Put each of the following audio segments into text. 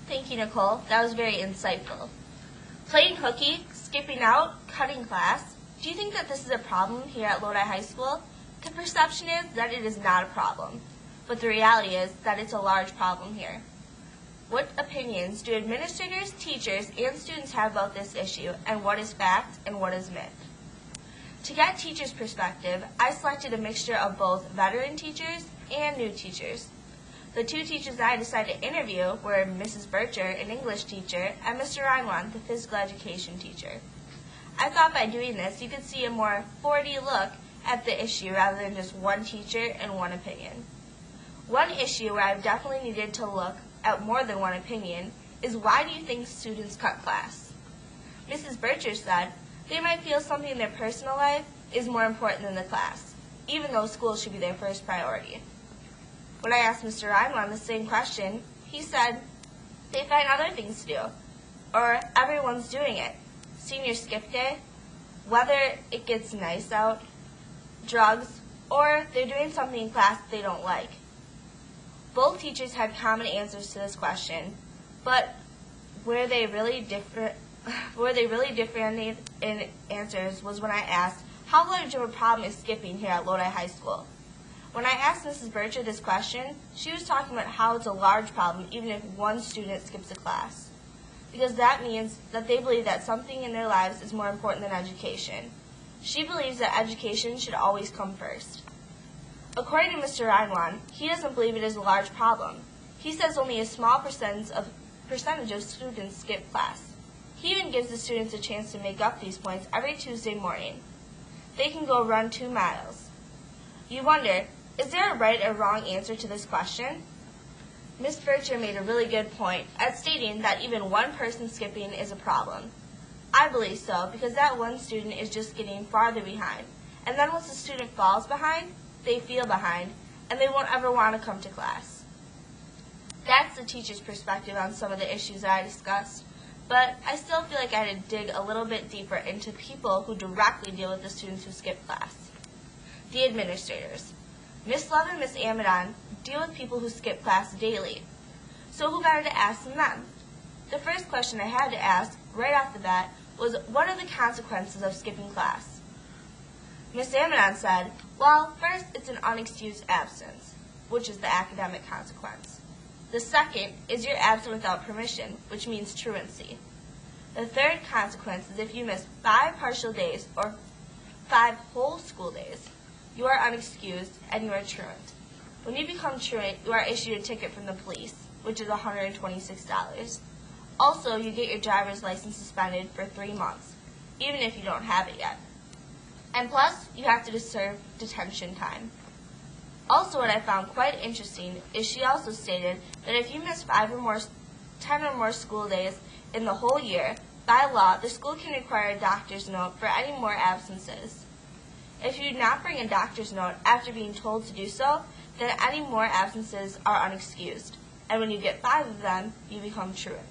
Thank you, Nicole. That was very insightful. Playing hooky, skipping out, cutting class. Do you think that this is a problem here at Lodi High School? The perception is that it is not a problem, but the reality is that it's a large problem here. What opinions do administrators, teachers, and students have about this issue, and what is fact and what is myth? To get teachers' perspective, I selected a mixture of both veteran teachers and new teachers. The two teachers that I decided to interview were Mrs. Bircher, an English teacher, and Mr. Reinwan, the physical education teacher. I thought by doing this you could see a more 4D look at the issue rather than just one teacher and one opinion. One issue where I've definitely needed to look at more than one opinion is why do you think students cut class? Mrs. Bircher said they might feel something in their personal life is more important than the class, even though school should be their first priority. When I asked Mr. Reinwan the same question, he said they find other things to do, or everyone's doing it. Senior skip day, whether it gets nice out, drugs, or they're doing something in class they don't like. Both teachers had common answers to this question, but where they really differed in answers was when I asked, how large of a problem is skipping here at Lodi High School? When I asked Mrs. Bircher this question, she was talking about how it's a large problem even if one student skips a class, because that means that they believe that something in their lives is more important than education. She believes that education should always come first. According to Mr. Reinwan, he doesn't believe it is a large problem. He says only a small percentage of students skip class. He even gives the students a chance to make up these points every Tuesday morning. They can go run 2 miles. You wonder, is there a right or wrong answer to this question? Ms. Bircher made a really good point at stating that even one person skipping is a problem. I believe so because that one student is just getting farther behind, and then once the student falls behind, they feel behind, and they won't ever want to come to class. That's the teacher's perspective on some of the issues that I discussed, but I still feel like I had to dig a little bit deeper into people who directly deal with the students who skip class. The administrators. Miss Love and Miss Amadon deal with people who skip class daily, so who better to ask than them? The first question I had to ask, right off the bat, was what are the consequences of skipping class? Miss Amadon said, well, first it's an unexcused absence, which is the academic consequence. The second is you're absent without permission, which means truancy. The third consequence is if you miss 5 partial days or 5 whole school days, you are unexcused and you are truant. When you become truant, you are issued a ticket from the police, which is $126. Also, you get your driver's license suspended for 3 months, even if you don't have it yet. And plus, you have to serve detention time. Also, what I found quite interesting is she also stated that if you miss 10 or more school days in the whole year, by law, the school can require a doctor's note for any more absences. If you do not bring a doctor's note after being told to do so, then any more absences are unexcused, and when you get 5 of them, you become truant.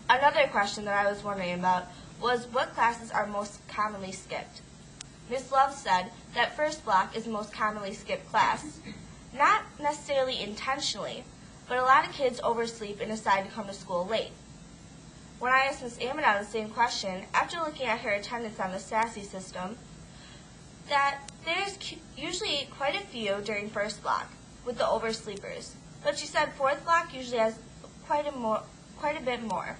Another question that I was wondering about was what classes are most commonly skipped. Ms. Love said that first block is the most commonly skipped class. Not necessarily intentionally, but a lot of kids oversleep and decide to come to school late. When I asked Ms. Amadon the same question, after looking at her attendance on the SASE system, that there's usually quite a few during first block with the oversleepers, but she said fourth block usually has quite a bit more.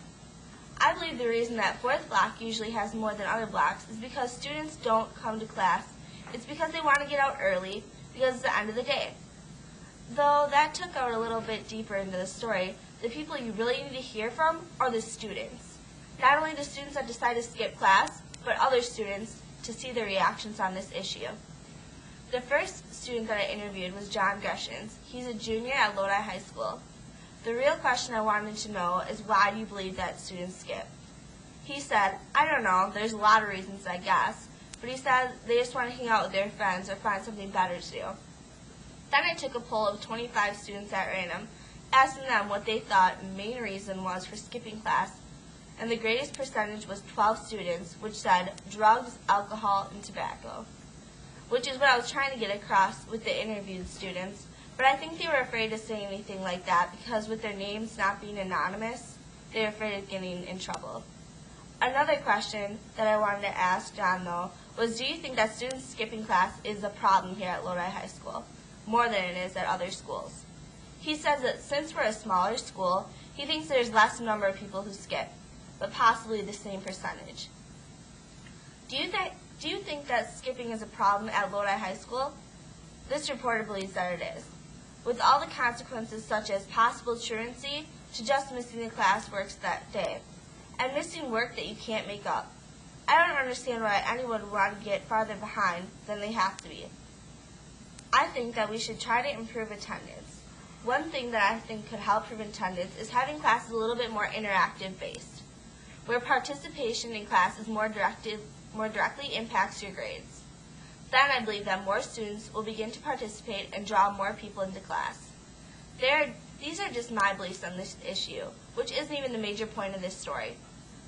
I believe the reason that fourth block usually has more than other blocks is because students don't come to class. It's because they want to get out early because it's the end of the day. Though that took out a little bit deeper into the story, the people you really need to hear from are the students. Not only the students that decide to skip class, but other students to see their reactions on this issue. The first student that I interviewed was John Greshens. He's a junior at Lodi High School. The real question I wanted to know is why do you believe that students skip? He said, I don't know, there's a lot of reasons I guess, but he said they just want to hang out with their friends or find something better to do. Then I took a poll of 25 students at random, asking them what they thought the main reason was for skipping class, and the greatest percentage was 12 students, which said drugs, alcohol, and tobacco, which is what I was trying to get across with the interviewed students, But I think they were afraid to say anything like that because with their names not being anonymous, they were afraid of getting in trouble. Another question that I wanted to ask John, though, was do you think that students skipping class is a problem here at Lodi High School, more than it is at other schools? He says that since we're a smaller school, he thinks there's less number of people who skip, but possibly the same percentage. Do you think that skipping is a problem at Lodi High School? This reporter believes that it is, with all the consequences such as possible truancy to just missing the class works that day, and missing work that you can't make up. I don't understand why anyone would want to get farther behind than they have to be. I think that we should try to improve attendance. One thing that I think could help improve attendance is having classes a little bit more interactive based, where participation in class is more directly impacts your grades. Then I believe that more students will begin to participate and draw more people into class. These are just my beliefs on this issue, which isn't even the major point of this story.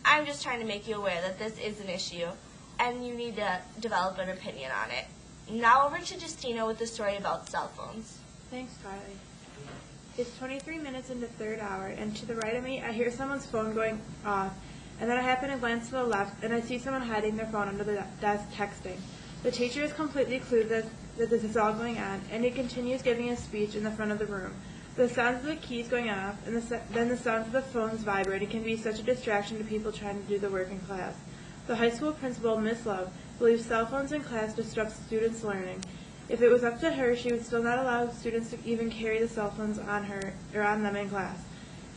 I'm just trying to make you aware that this is an issue, and you need to develop an opinion on it. Now over to Justina with the story about cell phones. Thanks, Karlie. It's 23 minutes into third hour, and to the right of me, I hear someone's phone going off, and then I happen to glance to the left, and I see someone hiding their phone under the desk texting. The teacher is completely clueless that this is all going on, and he continues giving a speech in the front of the room. The sounds of the keys going off, and then the sounds of the phones vibrating can be such a distraction to people trying to do the work in class. The high school principal, Miss Love, believes cell phones in class disrupt students' learning. If it was up to her, she would still not allow students to even carry the cell phones on her or on them in class.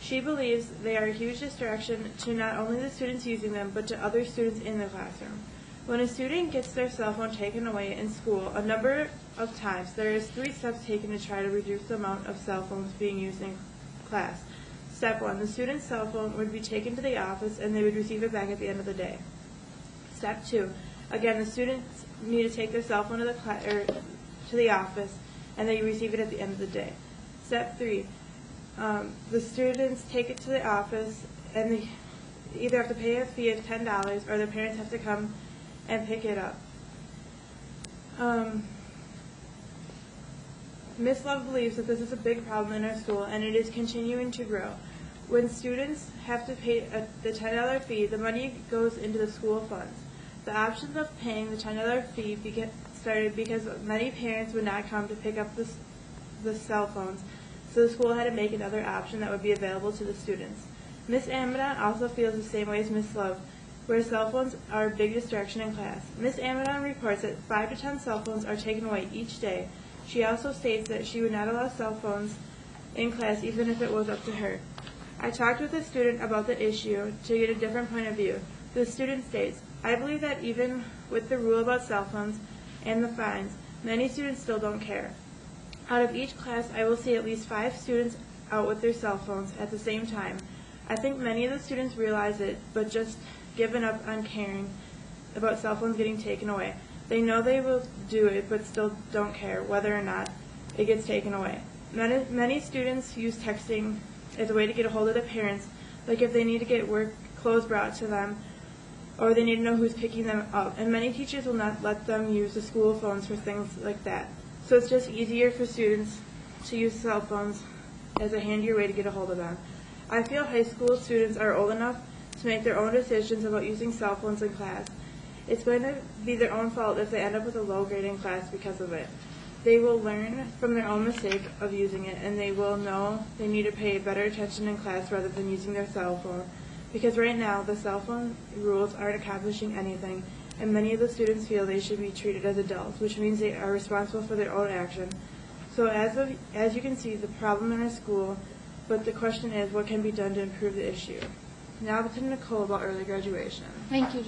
She believes they are a huge distraction to not only the students using them, but to other students in the classroom. When a student gets their cell phone taken away in school, a number of times, there is 3 steps taken to try to reduce the amount of cell phones being used in class. Step 1, the student's cell phone would be taken to the office and they would receive it back at the end of the day. Step 2, again, the students need to take their cell phone to the office and they receive it at the end of the day. Step 3, the students take it to the office and they either have to pay a fee of $10 or their parents have to come and pick it up. Ms. Love believes that this is a big problem in our school and it is continuing to grow. When students have to pay the $10 fee, the money goes into the school funds. The options of paying the $10 fee started because many parents would not come to pick up the cell phones, so the school had to make another option that would be available to the students. Ms. Amadon also feels the same way as Ms. Love, where cell phones are a big distraction in class. Ms. Amadon reports that 5 to 10 cell phones are taken away each day. She also states that she would not allow cell phones in class even if it was up to her. I talked with a student about the issue to get a different point of view. The student states, I believe that even with the rule about cell phones and the fines, many students still don't care. Out of each class, I will see at least 5 students out with their cell phones at the same time. I think many of the students realize it, but just given up on caring about cell phones getting taken away. They know they will do it, but still don't care whether or not it gets taken away. Many students use texting as a way to get a hold of their parents, like if they need to get work clothes brought to them, or they need to know who's picking them up. And many teachers will not let them use the school phones for things like that. So it's just easier for students to use cell phones as a handier way to get a hold of them. I feel high school students are old enough to make their own decisions about using cell phones in class. It's going to be their own fault if they end up with a low grade in class because of it. They will learn from their own mistake of using it, and they will know they need to pay better attention in class rather than using their cell phone. Because right now, the cell phone rules aren't accomplishing anything, and many of the students feel they should be treated as adults, which means they are responsible for their own action. So as you can see, the problem in our school, but the question is, what can be done to improve the issue? Now to Nicole about early graduation. Thank you.